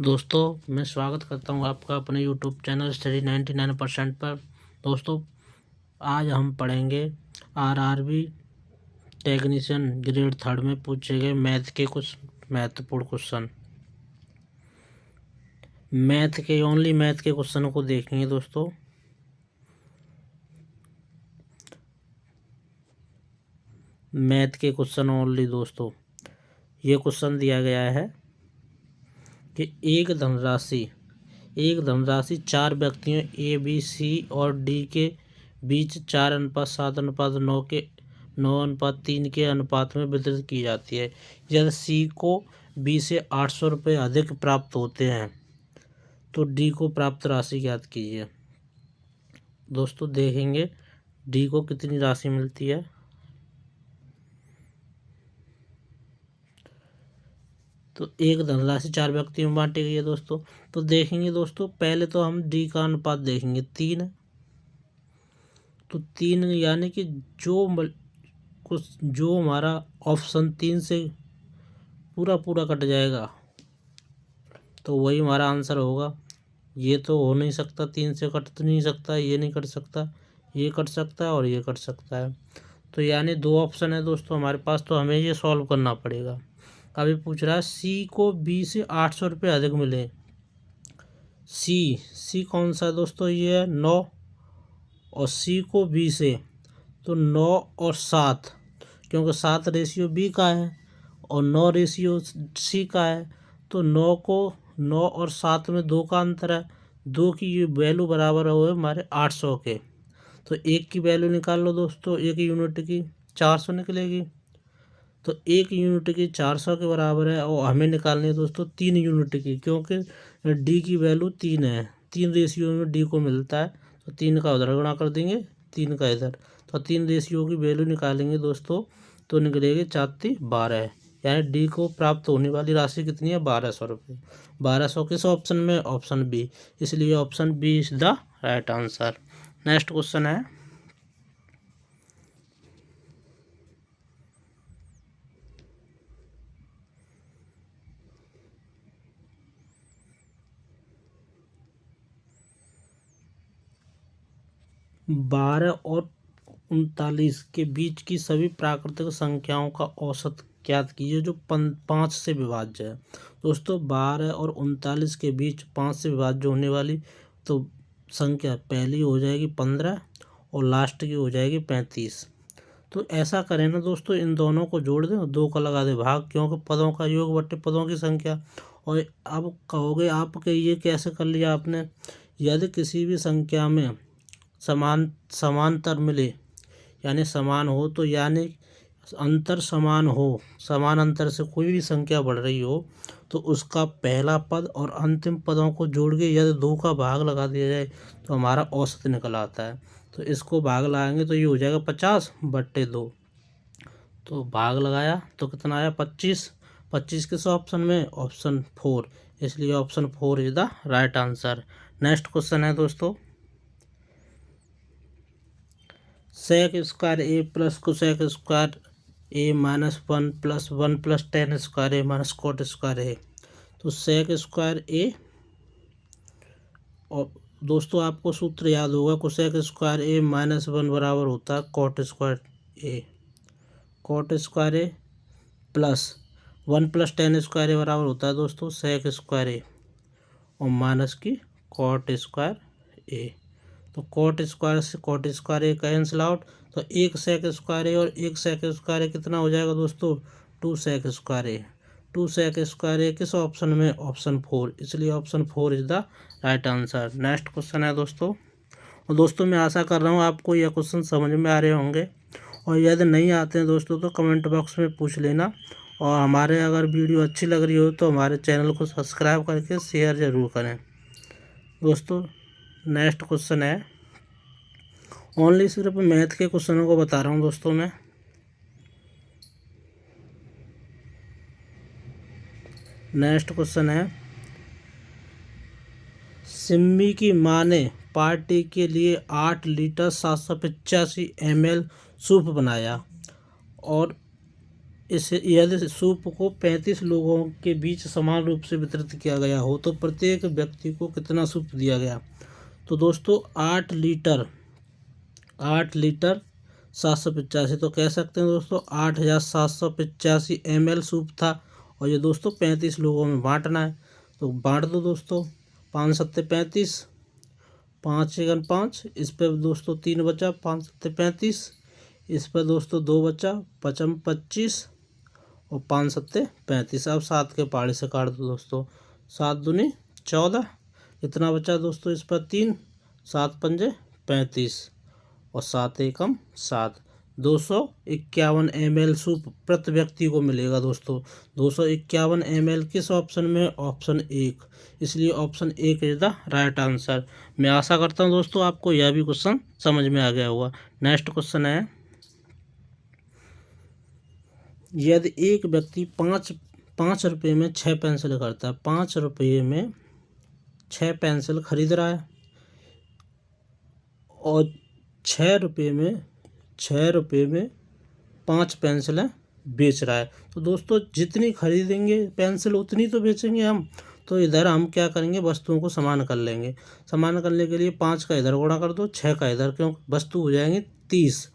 दोस्तों मैं स्वागत करता हूं आपका अपने यूट्यूब चैनल स्टडी 99% पर। दोस्तों आज हम पढ़ेंगे आरआरबी टेक्नीशियन ग्रेड 3 में पूछे गए मैथ के कुछ महत्वपूर्ण क्वेश्चन। मैथ के क्वेश्चन को देखेंगे दोस्तों। मैथ के क्वेश्चन ओनली दोस्तों। ये क्वेश्चन दिया गया है कि एक धनराशि 4 व्यक्तियों ए बी सी और डी के बीच 4:7:9 के 9:3 के अनुपात में वितरित की जाती है। यदि सी को बी से 800 रुपये अधिक प्राप्त होते हैं तो डी को प्राप्त राशि ज्ञात कीजिए। दोस्तों देखेंगे डी को कितनी राशि मिलती है। तो एक धनराशि 4 व्यक्तियों में बांटी गई है दोस्तों। तो देखेंगे दोस्तों पहले तो हम डी का अनुपात देखेंगे 3। तो 3 यानी कि जो हमारा ऑप्शन 3 से पूरा कट जाएगा तो वही हमारा आंसर होगा। ये तो हो नहीं सकता, 3 से कट तो नहीं सकता, ये नहीं कट सकता, ये कट सकता है और ये कट सकता है। तो यानी 2 ऑप्शन है दोस्तों हमारे पास, तो हमें ये सॉल्व करना पड़ेगा। अभी पूछ रहा है सी को बी से 800 रुपये अधिक मिले। सी कौन सा है दोस्तों, ये है 9 और सी को बी से तो 9 और 7, क्योंकि 7 रेशियो बी का है और 9 रेशियो सी का है। तो 9 और 7 में 2 का अंतर है, 2 की ये वैल्यू बराबर है हमारे 800 के। तो 1 की वैल्यू निकाल लो दोस्तों, 1 यूनिट की 400 निकलेगी। तो 1 यूनिट की 400 के बराबर है और हमें निकालनी है दोस्तों 3 यूनिट की, क्योंकि डी की वैल्यू 3 है। 3 रेशियो में डी को मिलता है तो 3 का उधर गुणा कर देंगे, 3 का इधर। तो 3 रेशियो की वैल्यू निकालेंगे दोस्तों तो निकलेगी 4 12। यानी डी को प्राप्त होने वाली राशि कितनी है, 1200 रुपये। 1200 किस ऑप्शन में, ऑप्शन बी, इसलिए option B is the right answer. Next question है 12 और 39 के बीच की सभी प्राकृतिक संख्याओं का औसत ज्ञात कीजिए जो 5 से विभाज्य है। दोस्तों 12 और 39 के बीच 5 से विभाज्य होने वाली तो संख्या पहली हो जाएगी 15 और लास्ट की हो जाएगी 35। तो ऐसा करें ना दोस्तों, इन दोनों को जोड़ दें और 2 का लगा दें भाग, क्योंकि पदों का योग बट्टे पदों की संख्या। और अब कहोगे आपके ये कैसे कर लिया आपने, यदि किसी भी संख्या में समांतर मिले यानी समान हो, तो यानी अंतर समान हो, समान अंतर से कोई भी संख्या बढ़ रही हो तो उसका पहला पद और अंतिम पदों को जोड़ के यदि 2 का भाग लगा दिया जाए तो हमारा औसत निकल आता है। तो इसको भाग लगाएंगे तो ये हो जाएगा 50/2। तो भाग लगाया तो कितना आया 25। 25 किस ऑप्शन में, ऑप्शन 4, इसलिए option 4 is the right answer. Next question है दोस्तों सेक स्क्वायर ए प्लस कोसेक स्क्वायर ए -1 + 1 + tan स्क्वायर ए माइनस कॉट स्क्वायर ए। तो सेक स्क्वायर ए, और दोस्तों आपको सूत्र याद होगा, कोसेक स्क्वायर ए -1 बराबर होता है कॉट स्क्वायर ए। कॉट स्क्वायर ए प्लस 1 + tan स्क्वायर ए बराबर होता है दोस्तों सेक स्क्वायर ए और माइनस की कॉट स्क्वायर ए। तो कॉट स्क्वायर से कॉट स्क्वायर ए कैंसिल आउट, तो 1 सेक स्क्वायर ए और 1 सेक स्क्वायर ए कितना हो जाएगा दोस्तों, 2 सेक स्क्वायर ए। 2 सेक स्क्वायर ए किस ऑप्शन में, ऑप्शन 4, इसलिए option 4 is the right answer. Next question है दोस्तों, और दोस्तों मैं आशा कर रहा हूँ आपको यह क्वेश्चन समझ में आ रहे होंगे, और यदि नहीं आते हैं दोस्तों तो कमेंट बॉक्स में पूछ लेना। और हमारे अगर वीडियो अच्छी लग रही हो तो हमारे चैनल को सब्सक्राइब करके शेयर ज़रूर करें दोस्तों। नेक्स्ट क्वेश्चन है, ओनली सिर्फ मैथ के क्वेश्चनों को बता रहा हूँ दोस्तों मैं। नेक्स्ट क्वेश्चन है, सिम्मी की माँ ने पार्टी के लिए 8 लीटर 785 ml सूप बनाया और इसे यदि सूप को 35 लोगों के बीच समान रूप से वितरित किया गया हो तो प्रत्येक व्यक्ति को कितना सूप दिया गया। तो दोस्तों 8 लीटर 785, तो कह सकते हैं दोस्तों 8785 ml सूप था। और ये दोस्तों 35 लोगों में बांटना है, तो बांट दो दोस्तों। 5 सत्ते 35, 5 एकम 5, इस पर दोस्तों 3 बचा, 5 सत्ते 35, इस पर दोस्तों 2 बचा, 5 25 और 5 सत्ते 35। अब 7 के पहाड़े से काट दो दोस्तों। 7 दूनी 14, इतना बचा दोस्तों, इस पर 3, 7 पंजे 35 और 7 एकम 7। 251 ml सूप प्रति व्यक्ति को मिलेगा दोस्तों। 251 ml किस ऑप्शन में? ऑप्शन 1, इसलिए option 1 is the right answer. मैं आशा करता हूं दोस्तों आपको यह भी क्वेश्चन समझ में आ गया होगा। नेक्स्ट क्वेश्चन है, यदि एक व्यक्ति 5 रुपये में 6 पेंसिल खरीदता है, 5 रुपये में 6 पेंसिल खरीद रहा है और 6 रुपये में 5 पेंसिलें बेच रहा है, तो दोस्तों जितनी खरीदेंगे पेंसिल उतनी तो बेचेंगे हम। तो इधर हम क्या करेंगे, वस्तुओं को समान कर लेंगे। समान करने के लिए 5 का इधर गुणा कर दो, 6 का इधर, क्योंकि वस्तु हो जाएंगे 30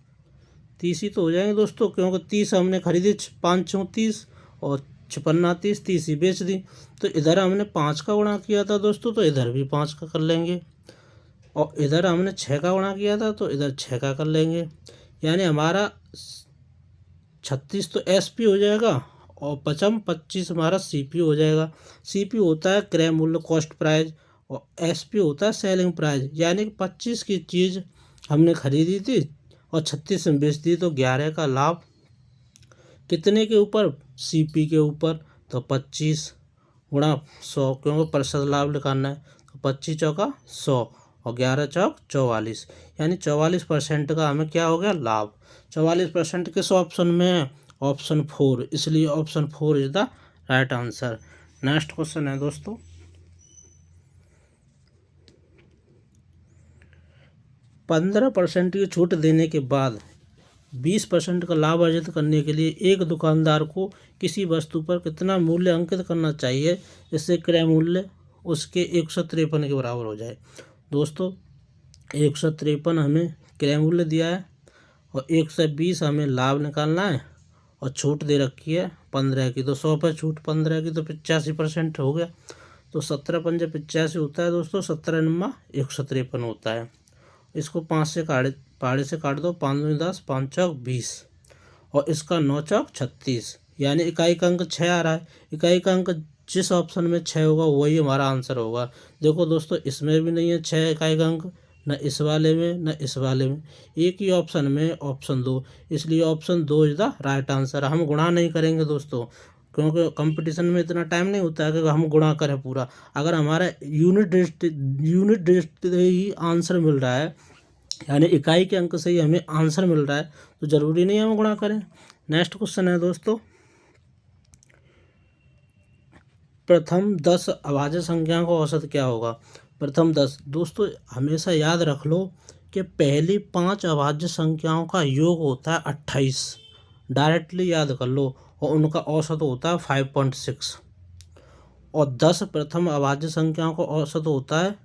ही तो हो जाएंगे दोस्तों, क्योंकि 30 हमने खरीदी, 5 चौं 30 और 56 30 ही बेच दी। तो इधर हमने 5 का गुणा किया था दोस्तों, तो इधर भी 5 का कर लेंगे। और इधर हमने 6 का गुणा किया था, तो इधर 6 का कर लेंगे। यानी हमारा 36 तो SP हो जाएगा और 25 हमारा CP हो जाएगा। CP होता है क्रय मूल्य, कॉस्ट प्राइस, और SP होता है सेलिंग प्राइस। यानी कि 25 की चीज़ हमने खरीदी थी और 36 में बेच दी, तो 11 का लाभ कितने के ऊपर? CP के ऊपर। तो 25 गुणा 100, क्योंकि प्रतिशत लाभ निकालना है, तो 25 चौका 100 और 11 चौक 44, यानी 44% का हमें क्या हो गया? लाभ। 44% किस ऑप्शन में है? ऑप्शन 4, इसलिए option 4 is the right answer. Next question है दोस्तों, %15 की छूट देने के बाद 20% का लाभ अर्जित करने के लिए एक दुकानदार को किसी वस्तु पर कितना मूल्य अंकित करना चाहिए जिससे क्रय मूल्य उसके 153 के बराबर हो जाए। दोस्तों 153 हमें क्रय मूल्य दिया है और 120 हमें लाभ निकालना है और छूट दे रखी है 15 की, तो 100 पर छूट 15 की, तो 85% हो गया। तो 17 पंजे 85 होता है दोस्तों, 17 नम्मा 153 होता है। इसको 5 से पहाड़े से काट दो, 5 दूनी 10, 5 चौक 20 और इसका 9 चौक 36, यानी इकाई का अंक 6 आ रहा है। इकाई का अंक जिस ऑप्शन में 6 होगा वही हमारा आंसर होगा। देखो दोस्तों इसमें भी नहीं है 6 इकाई का अंक, न इस वाले में न इस वाले में, एक ही ऑप्शन में ऑप्शन 2, इसलिए option 2 is the right answer. हम गुणा नहीं करेंगे दोस्तों, क्योंकि कंपटीशन में इतना टाइम नहीं होता है कि हम गुणा करें पूरा। अगर हमारा यूनिट डिजिट ही आंसर मिल रहा है, यानी इकाई के अंक से ही हमें आंसर मिल रहा है, तो ज़रूरी नहीं हम गुणा करें। नेक्स्ट क्वेश्चन है दोस्तों, प्रथम 10 अभाज्य संख्याओं का औसत क्या होगा? प्रथम 10 दोस्तों हमेशा याद रख लो कि पहली 5 अभाज्य संख्याओं का योग होता है 28, डायरेक्टली याद कर लो, और उनका औसत होता है 5.6। और 10 प्रथम अभाज्य संख्याओं का औसत होता है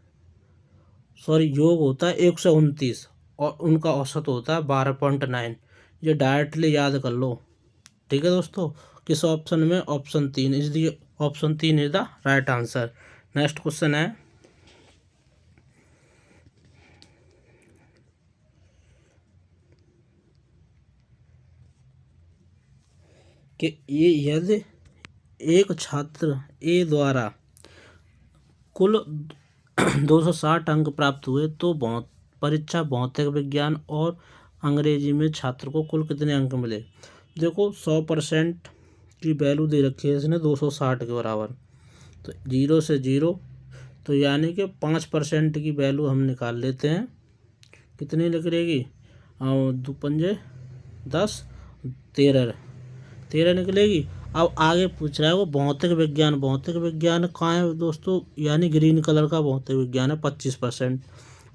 योग होता है 129 और उनका औसत होता है 12.9। ये डायरेक्टली याद कर लो, ठीक है दोस्तों। किस ऑप्शन में? ऑप्शन 3, इसलिए option 3 is the right answer. Next question है कि ये यदि एक छात्र ए द्वारा कुल 260 अंक प्राप्त हुए तो परीक्षा भौतिक विज्ञान और अंग्रेजी में छात्र को कुल कितने अंक मिले? देखो 100% की वैल्यू दे रखी है इसने 260 के बराबर, तो 0 से 0, तो यानी कि 5% की वैल्यू हम निकाल लेते हैं। कितनी निकलेगी? 2 पंजे 10, 13 निकलेगी। अब आगे पूछ रहा है वो भौतिक विज्ञान कहाँ है दोस्तों? यानी ग्रीन कलर का भौतिक विज्ञान है 25%।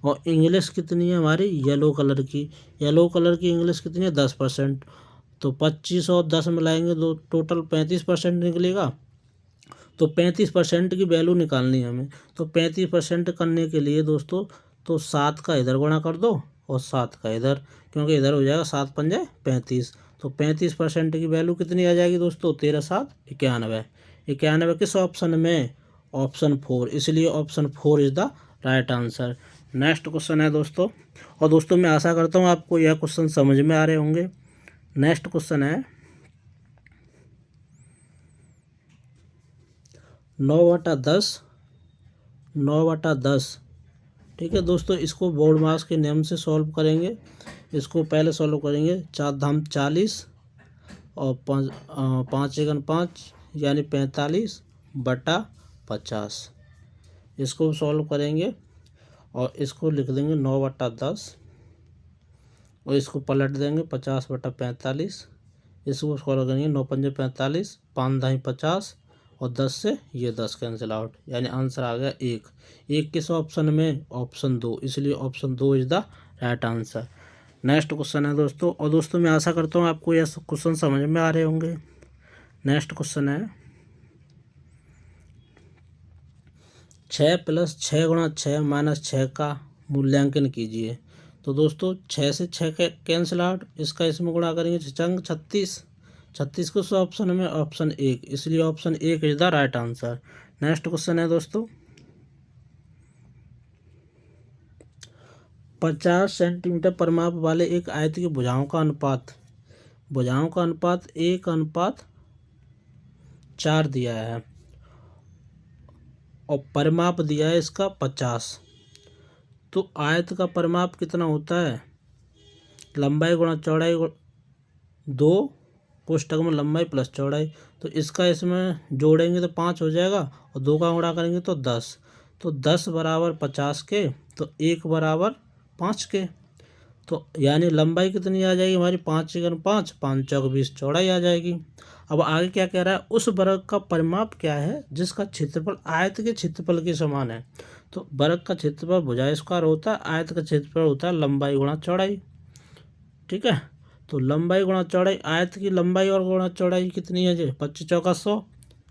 और इंग्लिश कितनी है हमारी? येलो कलर की इंग्लिश कितनी है? 10%। तो 25 और 10 मिलाएंगे तो टोटल 35% निकलेगा। तो 35% की वैल्यू निकालनी है हमें। तो 35% करने के लिए दोस्तों तो 7 का इधर गुणा कर दो और 7 का इधर, क्योंकि इधर हो जाएगा 7 पंजे 35। तो 35% की वैल्यू कितनी आ जाएगी दोस्तों? 13 7 91। 91 किस ऑप्शन में? ऑप्शन 4, इसलिए option 4 is the right answer. Next question है दोस्तों, और दोस्तों मैं आशा करता हूँ आपको यह क्वेश्चन समझ में आ रहे होंगे। नेक्स्ट क्वेश्चन है 9/10, 9/10। ठीक है दोस्तों, इसको बोर्ड मास के नियम से सॉल्व करेंगे। इसको पहले सॉल्व करेंगे 4 धाम 40 और 5 एकन 5 यानी 45/50। इसको सॉल्व करेंगे और इसको लिख देंगे 9/10 और इसको पलट देंगे 50/45। इसको सॉल्व करेंगे 9 पंजे 45, 5 दाई 50 और 10 से ये 10 कैंसिल आउट, यानी आंसर आ गया 1। 1 किस ऑप्शन में? ऑप्शन 2, इसलिए option 2 is the right answer. Next question है दोस्तों, और दोस्तों मैं आशा करता हूँ आपको यह क्वेश्चन समझ में आ रहे होंगे। नेक्स्ट क्वेश्चन है 6 + 6 × 6 - 6 का मूल्यांकन कीजिए। तो दोस्तों 6 से 6 कैंसिल आउट, इसका इसमें गुणा करेंगे 6 36। 36 किस ऑप्शन में? ऑप्शन 1, इसलिए option 1 is the right answer. Next question है दोस्तों 50 सेंटीमीटर परिमाप वाले एक आयत की भुजाओं का अनुपात 1:4 दिया है और परिमाप दिया है इसका 50। तो आयत का परिमाप कितना होता है? लंबाई गुणा चौड़ाई 2 कोष्ठक में लंबाई प्लस चौड़ाई। तो इसका इसमें जोड़ेंगे तो 5 हो जाएगा और 2 का गुणा करेंगे तो 10। तो 10 बराबर 50 के, तो 1 बराबर 5 के। तो यानी लंबाई कितनी आ जाएगी हमारी? 5 एकन 5, 5 चौक 20 चौड़ाई आ जाएगी। अब आगे क्या कह रहा है? उस वर्ग का परिमाप क्या है जिसका क्षेत्रफल आयत के क्षेत्रफल के समान है। तो वर्ग का क्षेत्रफल भुजा स्क्वायर होता है, आयत का क्षेत्रफल होता है लंबाई गुणा चौड़ाई। ठीक है, तो लंबाई गुणा चौड़ाई, आयत की लंबाई और गुणा चौड़ाई कितनी है जी? 25 चौका 100,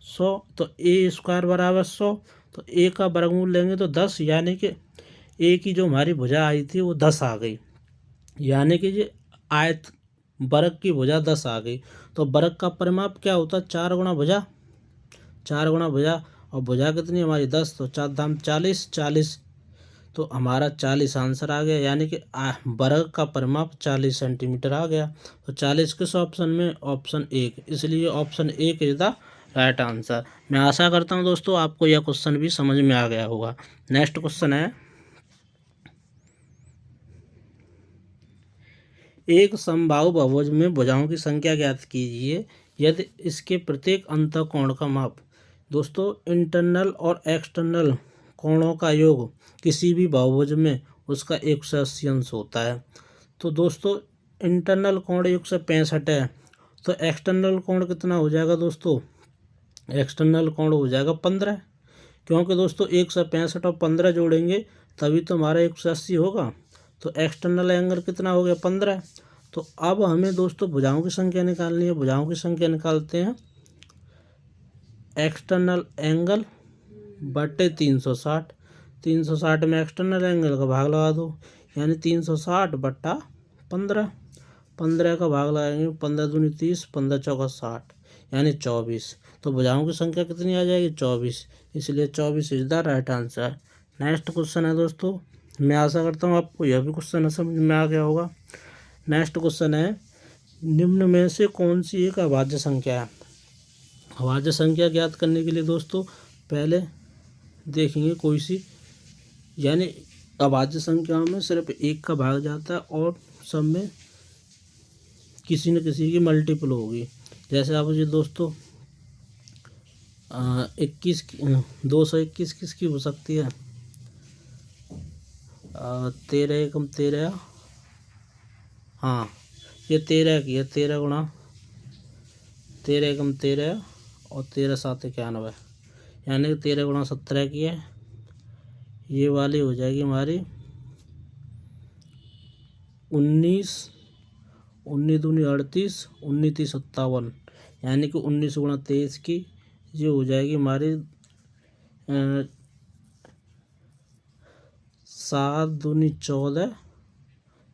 100। तो a² बराबर 100। तो a का वर्गमूल लेंगे तो 10, यानी कि a की जो हमारी भुजा आई थी वो 10 आ गई, यानी कि ये आयत वर्ग की भुजा 10 आ गई। तो वर्ग का परिमाप क्या होता है? 4 गुणा भुजा, 4 गुणा भुजा, और भुजा कितनी हमारी 10, तो 4 धाम 40, 40। तो हमारा 40 आंसर आ गया, यानी कि वर्ग का परिमाप 40 सेंटीमीटर आ गया। तो 40 किस ऑप्शन में? ऑप्शन 1, इसलिए option 1 is the right answer. मैं आशा करता हूं दोस्तों आपको यह क्वेश्चन भी समझ में आ गया होगा। नेक्स्ट क्वेश्चन है एक समबाहु बहुभुज में भुजाओं की संख्या ज्ञात कीजिए यदि इसके प्रत्येक अंतःकोण का माप। दोस्तों इंटरनल और एक्सटर्नल कोणों का योग किसी भी बहुभुज में उसका 180 अंश होता है। तो दोस्तों इंटरनल कोण 165 है, तो एक्सटर्नल कोण कितना हो जाएगा दोस्तों? एक्सटर्नल कोण हो जाएगा 15, क्योंकि दोस्तों 165 और 15 जोड़ेंगे तभी तो हमारा 180 होगा। तो एक्सटर्नल एंगल कितना हो गया? 15। तो अब हमें दोस्तों भुजाओं की संख्या निकालनी है। भुजाओं की संख्या निकालते हैं एक्सटर्नल एंगल बटे 360। 360 में एक्सटर्नल एंगल का भाग लगा दो, यानी 360/15। 15 का भाग लगाएंगे 15 दूनी 30, 15 चौका 60, यानी 24। तो भुजाओं की संख्या कितनी आ जाएगी? 24, इसलिए 24 is the right answer. Next question है दोस्तों, मैं आशा करता हूँ आपको यह भी क्वेश्चन समझ में आ गया होगा। नेक्स्ट क्वेश्चन है निम्न में से कौन सी एक अभाज्य संख्या है? अभाज्य संख्या ज्ञात करने के लिए दोस्तों पहले देखेंगे कोई सी, यानी अभाज्य संख्याओं में सिर्फ एक का भाग जाता है और सब में किसी न किसी की मल्टीपल होगी। जैसे आप ये दोस्तों 221 किसकी हो सकती है? 13 एकम 13, हाँ ये 13 की है। 13 गुणा 13 एकम 13 और 13 7 91, यानी कि 13 गुणा 17 की है। ये वाली हो जाएगी हमारी 19 19 दूनी 38, 19 30 57, यानी कि 19 गुणा 23 की ये हो जाएगी हमारी 7 दूनी 14,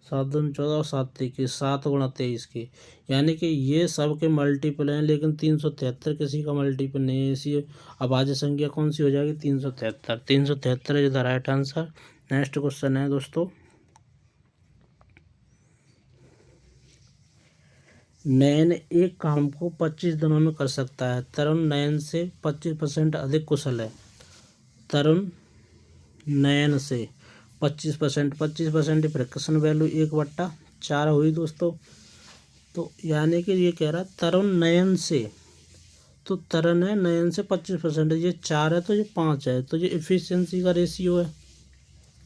7 दूनी 14 और 7 21, 7 गुणा 23 की, यानी कि ये सब के मल्टीपल हैं, लेकिन 373 किसी का मल्टीपल नहीं है। इसी अभाज्य संख्या कौन सी हो जाएगी? 373। 373 is the right answer. Next question है दोस्तों, नयन एक काम को 25 दिनों में कर सकता है। तरुण नयन से 25% अधिक कुशल है। तरुण नयन से 25%, 25% फ्रिक्शन वैल्यू 1/4 हुई दोस्तों। तो यानी कि ये कह रहा है तरुण नयन से, तो तरुण है नयन से 25%, ये 4 है तो ये 5 है, तो ये इफिशियंसी का रेशियो है।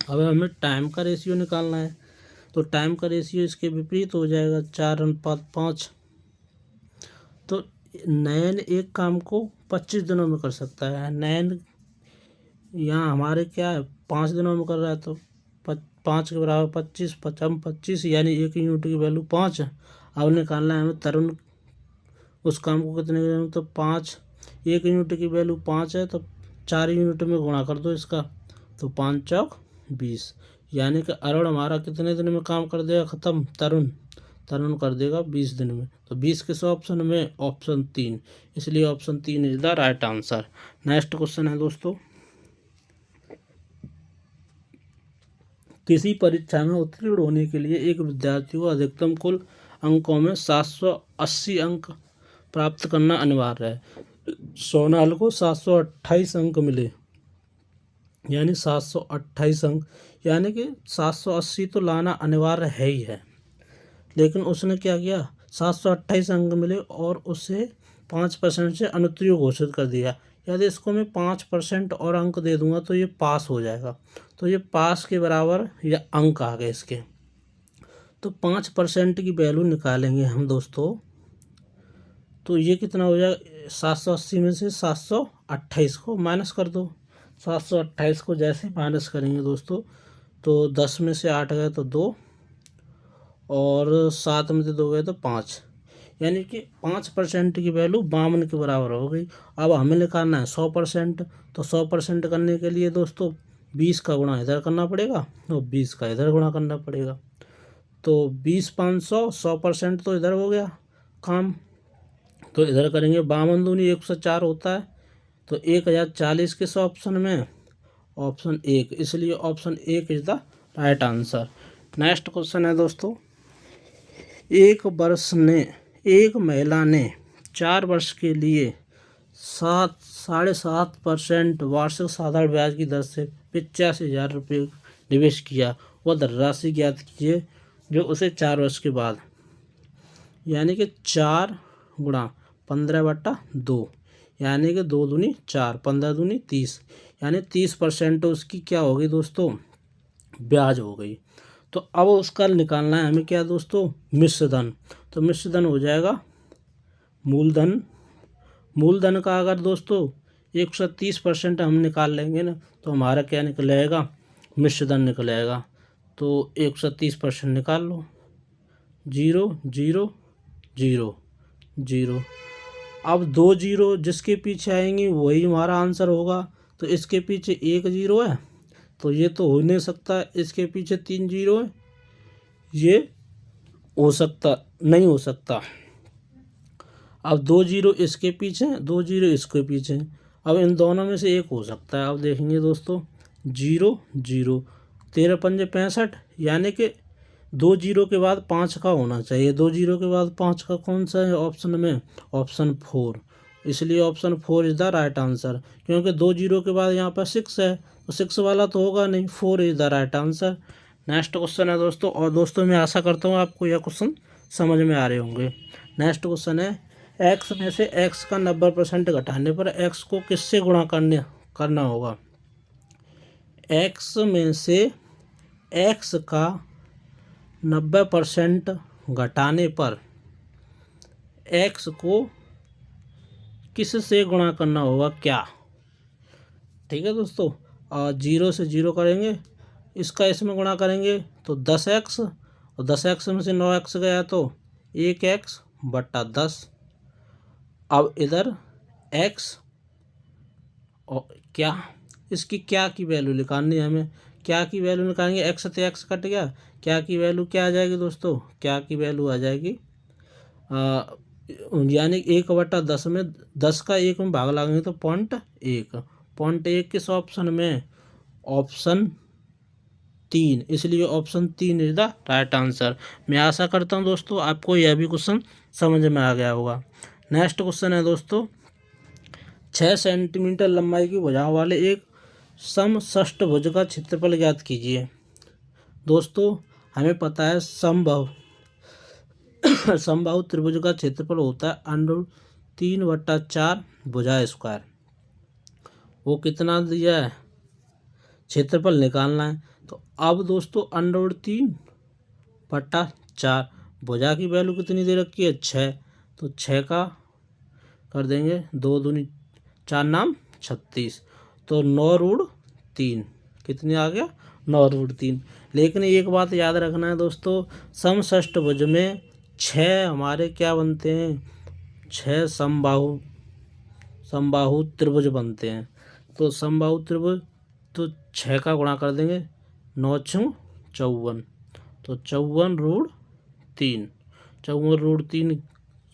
अब हमें टाइम का रेशियो निकालना है, तो टाइम का रेशियो इसके विपरीत हो जाएगा, 4:5। तो नयन एक काम को 25 दिनों में कर सकता है। नयन यहाँ हमारे क्या है 5 दिनों में कर रहा है, तो 5 के बराबर 25, 25 यानी 1 यूनिट की वैल्यू 5 है। अब निकालना है हमें तरुण उस काम को कितने दिनों में, तो 5, 1 यूनिट की वैल्यू 5 है, तो 4 यूनिट में गुणा कर दो इसका, तो 5 चौक 20, यानी कि अरुण हमारा कितने दिन में काम कर देगा ख़त्म? तरुण कर देगा 20 दिन में। तो 20 किस ऑप्शन में? ऑप्शन 3, इसलिए option 3 is the right answer. Next question है दोस्तों, किसी परीक्षा में उत्तीर्ण होने के लिए एक विद्यार्थी को अधिकतम कुल अंकों में 780 अंक प्राप्त करना अनिवार्य है। सोनाल को 728 अंक मिले, यानी 728 अंक, यानी कि 780 तो लाना अनिवार्य है ही है, लेकिन उसने क्या किया, 728 अंक मिले और उसे 5% से अनुत्तीर्ण घोषित कर दिया। यदि इसको मैं 5% और अंक दे दूंगा तो ये पास हो जाएगा, तो ये पास के बराबर या अंक आ गए इसके। तो 5% की वैल्यू निकालेंगे हम दोस्तों, तो ये कितना हो जाएगा, 780 में से 728 को माइनस कर दो। 728 को जैसे माइनस करेंगे दोस्तों, तो 10 में से 8 गए तो 2, और 7 में से 2 गए तो 5, यानी कि 5% की वैल्यू 52 के बराबर हो गई। अब हमें निकालना है 100%, तो 100% करने के लिए दोस्तों 20 का गुणा इधर करना पड़ेगा और 20 का इधर गुणा करना पड़ेगा। तो 20 500, 100% तो इधर हो गया काम, तो इधर करेंगे 52 दूनी 104 होता है, तो 1040 किस ऑप्शन में? ऑप्शन 1, इसलिए option 1 is the right answer. Next question है दोस्तों, एक महिला ने 4 वर्ष के लिए 7.5% वार्षिक साधारण ब्याज की दर से 85,000 रुपये निवेश किया। वह धनराशि ज्ञात कीजिए जो उसे 4 वर्ष के बाद, यानी कि 4 गुणा 15/2, यानी कि 2 दूनी 4, 15 दूनी 30, यानी 30% उसकी क्या होगी दोस्तों? ब्याज हो गई। तो अब उसका निकालना है हमें क्या दोस्तों? मिश्र धन। तो मिश्र धन हो जाएगा मूलधन। मूलधन का अगर दोस्तों 130% हम निकाल लेंगे ना, तो हमारा क्या निकलेगा? मिश्र धन निकलेगा। तो 130% निकाल लो, 0 0 0 0। अब 2 0 जिसके पीछे आएंगी वही हमारा आंसर होगा। तो इसके पीछे 1 0 है, तो ये तो हो नहीं सकता। इसके पीछे 3 0 है, ये हो सकता नहीं हो सकता। अब 2 0 इसके पीछे, 2 0 इसके पीछे, अब इन दोनों में से एक हो सकता है। अब देखेंगे दोस्तों, 0 0, 13 पंजे 65, यानी कि 2 0 के बाद 5 का होना चाहिए। 2 0 के बाद 5 का कौन सा है ऑप्शन में? ऑप्शन 4, इसलिए option 4 is the right answer. क्योंकि 2 0 के बाद यहाँ पर 6 है, तो 6 वाला तो होगा नहीं, 4 is the right answer. Next question है दोस्तों, और दोस्तों मैं आशा करता हूँ आपको यह क्वेश्चन समझ में आ रहे होंगे। नेक्स्ट क्वेश्चन है, x में से x का 90% घटाने पर x को किससे गुणा करना होगा? x में से x का 90% घटाने पर x को किससे गुणा करना होगा क्या? ठीक है दोस्तों, 0 से 0 करेंगे, इसका इसमें गुणा करेंगे तो 10x, और 10x में से 9x गया तो 1x बटा 10। अब इधर x और क्या, इसकी क्या की वैल्यू निकालनी है हमें। क्या की वैल्यू निकालेंगे, x से x कट गया, क्या की वैल्यू क्या आ जाएगी दोस्तों, क्या की वैल्यू आ जाएगी यानी 1/10 में 10 का 1 में भाग लगाएंगे तो 0.1। 0.1 किस ऑप्शन में, ऑप्शन 3, इसलिए option 3 is the right answer. मैं आशा करता हूं दोस्तों आपको यह भी क्वेश्चन समझ में आ गया होगा। नेक्स्ट क्वेश्चन है दोस्तों, 6 सेंटीमीटर लंबाई की भुजाओं वाले एक समषष्ठभुज का क्षेत्रफल ज्ञात कीजिए। दोस्तों हमें पता है समबाहु त्रिभुज का क्षेत्रफल होता है √3/4 भुजा स्क्वायर। वो कितना दिया है, क्षेत्रफल निकालना है। तो अब दोस्तों √3/4 भुजा की वैल्यू कितनी दे रखी है, 6। तो 6 का कर देंगे 2 दूनी 4 नाम 36। तो 9√3 कितनी आ गया, 9√3। लेकिन एक बात याद रखना है दोस्तों, समषष्ठभुज में 6 हमारे क्या बनते हैं, 6 समबाहु त्रिभुज बनते हैं। तो समबाहु त्रिभुज, तो 6 का गुणा कर देंगे, 9×6 54। तो 54√3, 54√3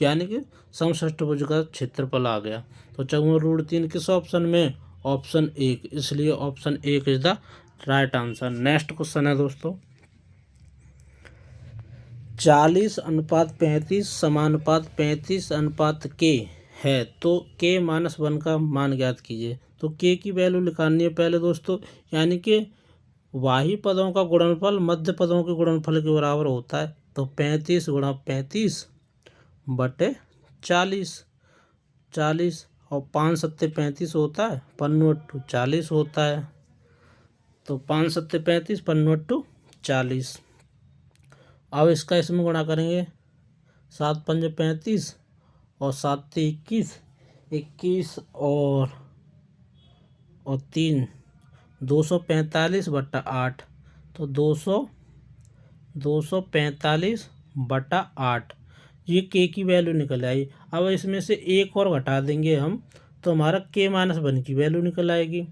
यानी कि समषष्ठभुज का क्षेत्रफल आ गया। तो 54√3 किस ऑप्शन में, ऑप्शन 1, इसलिए option 1 is the right answer. Next question है दोस्तों, 40:35 समानुपात 35:k है तो k-1 का मान ज्ञात कीजिए। तो k की वैल्यू निकालनी है पहले दोस्तों, यानी कि बाही पदों का गुणनफल मध्य पदों के गुणनफल के बराबर होता है। तो 35 × 35 बटे 40, 40 और 5 सत्ते 35 होता है, 5×8 40 होता है। तो 5 सत्ते 35, 5×8 40। अब इसका इसमें गुणा करेंगे, 7 पंजे 35 और 7 ते 21, 21 और 3 245/8। तो 245/8 ये के की वैल्यू निकल आई। अब इसमें से एक और घटा देंगे हम, तो हमारा k-1 की वैल्यू निकल आएगी।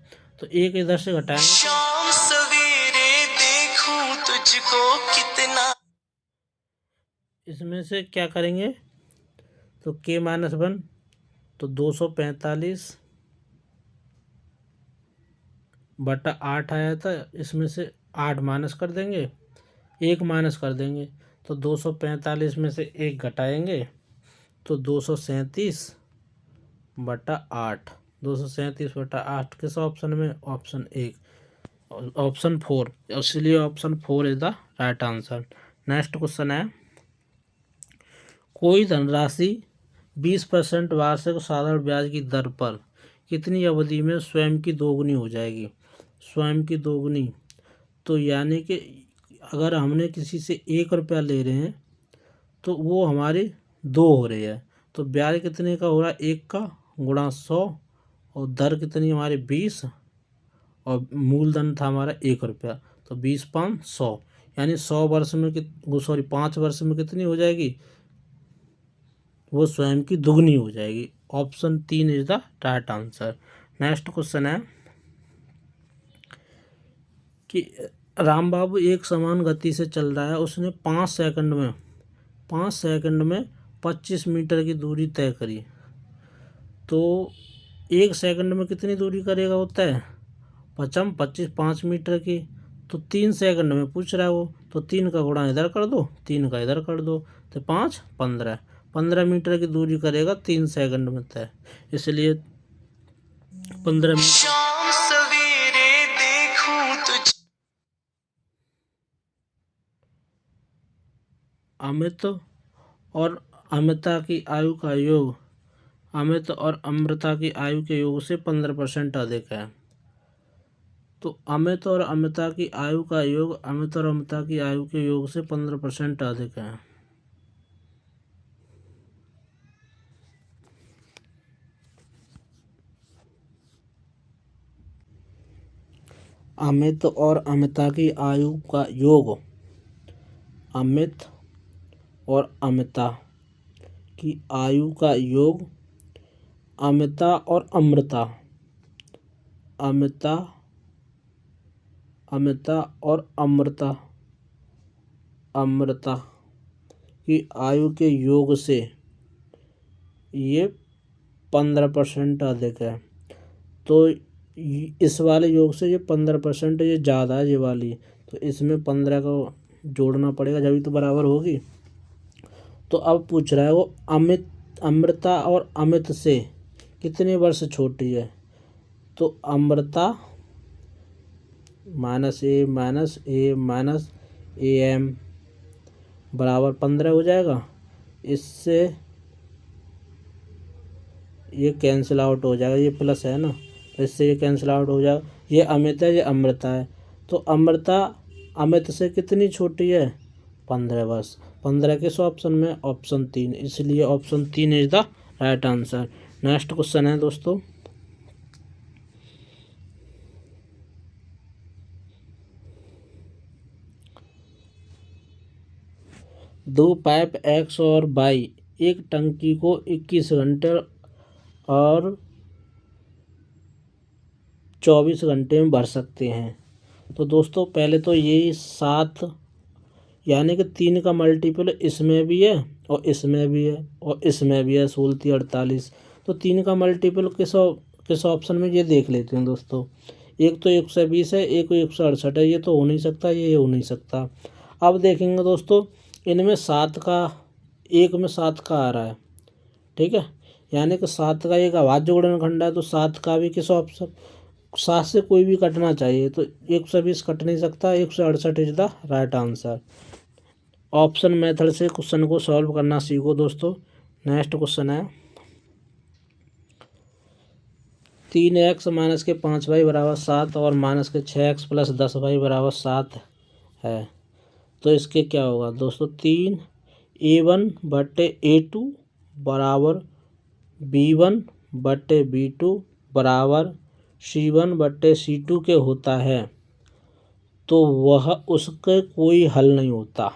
तो एक इधर से घटाएंगे, शाम सवेरे देखूं तुझको कितना, इसमें से क्या करेंगे, तो k-1 तो 245/8 आया था, इसमें से 8 माइनस कर देंगे, 1 माइनस कर देंगे। तो 245 में से 1 घटाएंगे तो 237/8, 237/8 किस ऑप्शन में, ऑप्शन 1, ऑप्शन 4, इसलिए option 4 is the right answer. Next question है, कोई धनराशि 20% वार्षिक साधारण ब्याज की दर पर कितनी अवधि में स्वयं की दोगुनी हो जाएगी। स्वयं की दोगुनी, तो यानी कि अगर हमने किसी से 1 रुपया ले रहे हैं तो वो हमारे 2 हो रहे हैं, तो ब्याज कितने का हो रहा है, 1 का गुणा 100 और दर कितनी हमारी 20 और मूलधन था हमारा 1 रुपया। तो 20×5 100, यानी 100 वर्ष में 5 वर्ष में कितनी हो जाएगी, वो स्वयं की दुगनी हो जाएगी। Option 3 is the right answer. Next question है कि राम बाबू एक समान गति से चल रहा है, उसने 5 सेकंड में 25 मीटर की दूरी तय करी। तो 1 सेकंड में कितनी दूरी करेगा होता है, 25 5 मीटर की। तो 3 सेकंड में पूछ रहा है वो, तो 3 का गुणा इधर कर दो, 3 का इधर कर दो, तो 5 15 मीटर की दूरी करेगा 3 सेकंड में तय, इसलिए 15 मीटर। शाम सवेरे देखूं तुझ, अमित और अमृता की आयु का योग अमित और अमृता की आयु के योग से 15% अधिक है। तो अमित और अमृता की आयु का योग अमित और अमृता की आयु के योग से 15% अधिक है। अमित और अमृता की आयु का योग अमित और अमिता की आयु का योग। अमिता और अमृता, अमिता अमिता और अमृता अमृता की आयु के योग से ये 15% अधिक है। तो इस वाले योग से ये 15% ये ज़्यादा है ये वाली, तो इसमें 15 को जोड़ना पड़ेगा जब तो बराबर होगी। तो अब पूछ रहा है वो अमृता और अमित से कितने वर्ष छोटी है। तो अमृता -a बराबर 15 हो जाएगा। इससे ये कैंसिल आउट हो जाएगा, ये प्लस है ना, तो इससे ये कैंसिल आउट हो जाएगा। ये अमित है, ये अमृता है। तो अमृता अमित से कितनी छोटी है, 15 वर्ष। 15 किस ऑप्शन में, ऑप्शन 3, इसलिए option 3 is the right answer. Next question है दोस्तों, दो पाइप एक्स और वाई एक टंकी को 21 घंटे और 24 घंटे में भर सकते हैं। तो दोस्तों पहले तो यही 7 यानी कि 3 का मल्टीपल इसमें भी है और इसमें भी है और इसमें भी है, 16 48। तो 3 का मल्टीपल किस ऑप्शन में, ये देख लेते हैं दोस्तों। एक तो 120 है, एक 168 है, ये तो हो नहीं सकता, ये हो नहीं सकता। अब देखेंगे दोस्तों, इनमें 7 का, एक में 7 का आ रहा है, ठीक है, यानी कि 7 का एक अभाज्य गुणनखंड है। तो 7 का भी किस ऑप्शन, 7 से कोई भी कटना चाहिए, तो 120 कट नहीं सकता, 168 is the right answer. Option method से क्वेश्चन को सॉल्व करना सीखो दोस्तों। नेक्स्ट क्वेश्चन है, 3x माइनस के 5y बराबर 7 और माइनस के 6x प्लस 10y बराबर 7 है। तो इसके क्या होगा दोस्तों, 3a1/a2 बराबर b1/b2 बराबर c1/c2 के होता है। तो वह उसके कोई हल नहीं होता,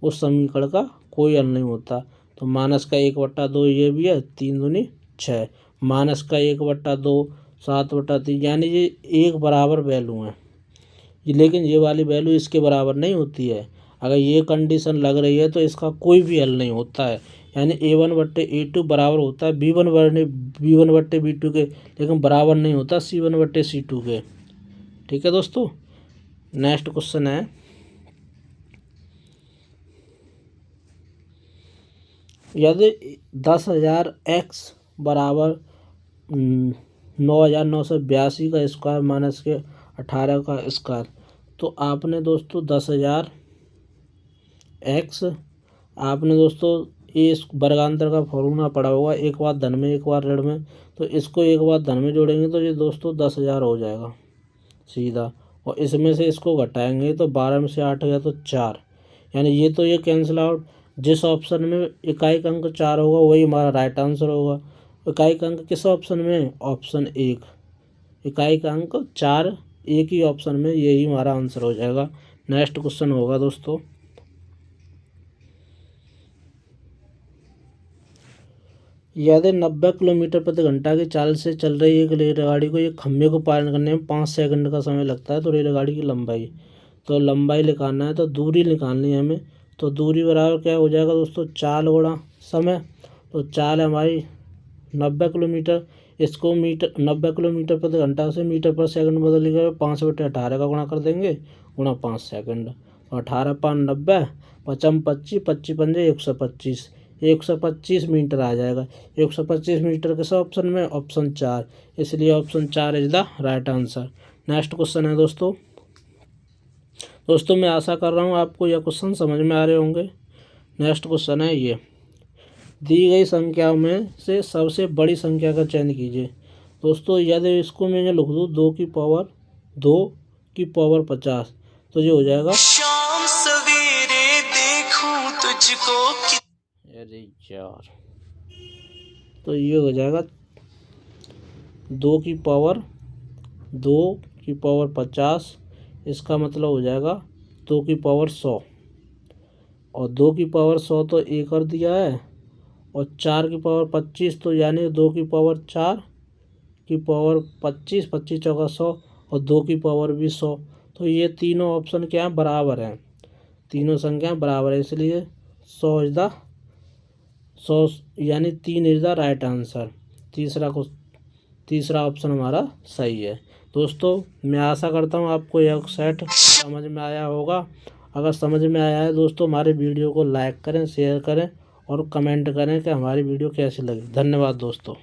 उस समीकरण का कोई हल नहीं होता। तो माइनस का 1/2 ये भी है, 3 दूनी 6, माइनस का 1/2 7/3, यानी ये एक बराबर वैल्यू है। लेकिन ये वाली वैल्यू इसके बराबर नहीं होती है। अगर ये कंडीशन लग रही है तो इसका कोई भी हल नहीं होता है, यानी a1/a2 बराबर होता है b1/b2 के, लेकिन बराबर नहीं होता c1/c2 के। ठीक है दोस्तों। नेक्स्ट क्वेश्चन है, यदि 10,000 x बराबर 9,982 का स्क्वायर माइनस के 18 का स्क्वायर। तो आपने दोस्तों 10,000 x, आपने दोस्तों ये वर्गांतर का फॉर्मूला पढ़ा होगा, एक बार धन में एक बार ऋण में। तो इसको एक बार धन में जोड़ेंगे तो ये दोस्तों 10,000 हो जाएगा सीधा, और इसमें से इसको घटाएंगे तो 12 में से 8 गया तो 4, यानी ये तो ये कैंसिल आउट। जिस ऑप्शन में इकाई का अंक 4 होगा वही हमारा राइट आंसर होगा। इकाई का अंक किस ऑप्शन में, ऑप्शन 1, इकाई का अंक 4 एक ही ऑप्शन में, यही हमारा आंसर हो जाएगा। नेक्स्ट क्वेश्चन होगा दोस्तों, यदि 90 किलोमीटर प्रति घंटा की चाल से चल रही एक रेलगाड़ी को एक खंभे को पार करने में 5 सेकंड का समय लगता है, तो रेलगाड़ी की लंबाई, तो लंबाई निकालना है तो दूरी निकालनी है हमें। तो दूरी बराबर क्या हो जाएगा दोस्तों, 4 गुणा समय। तो 4 है हमारी 90 किलोमीटर, इसको मीटर 90 किलोमीटर प्रति घंटा से मीटर पर सेकंड बदल कर 5/18 का गुणा कर देंगे, गुणा 5 सेकंड। तो 18 5 90, 5 25, 25 पंजे 125, 125 मीटर आ जाएगा। 125 मीटर किस ऑप्शन में, ऑप्शन 4, इसलिए option 4 is the right answer. Next question है दोस्तों, मैं आशा कर रहा हूँ आपको यह क्वेश्चन समझ में आ रहे होंगे। नेक्स्ट क्वेश्चन है ये, दी गई संख्याओं में से सबसे बड़ी संख्या का चयन कीजिए। दोस्तों यदि इसको मैं लिख दूँ 2 की पावर 50, तो ये हो जाएगा, शाम सवेरे देखूं तुझको, अरे यार, तो ये हो जाएगा 2 की पावर 50, इसका मतलब हो जाएगा 2 की पावर 100। और 2 की पावर 100 तो ए कर दिया है, और 4 की पावर 25 तो यानी 2 की पावर 4 की पावर 25, 25 चौका 100 और 2 की पावर भी 100। तो ये तीनों ऑप्शन क्या है, बराबर हैं, तीनों संख्याएं बराबर है, इसलिए 100 इज द 100 यानी 3 इज द राइट आंसर। तीसरा ऑप्शन हमारा सही है। दोस्तों मैं आशा करता हूँ आपको यह सेट समझ में आया होगा। अगर समझ में आया है दोस्तों, हमारे वीडियो को लाइक करें, शेयर करें और कमेंट करें कि हमारी वीडियो कैसी लगी। धन्यवाद दोस्तों।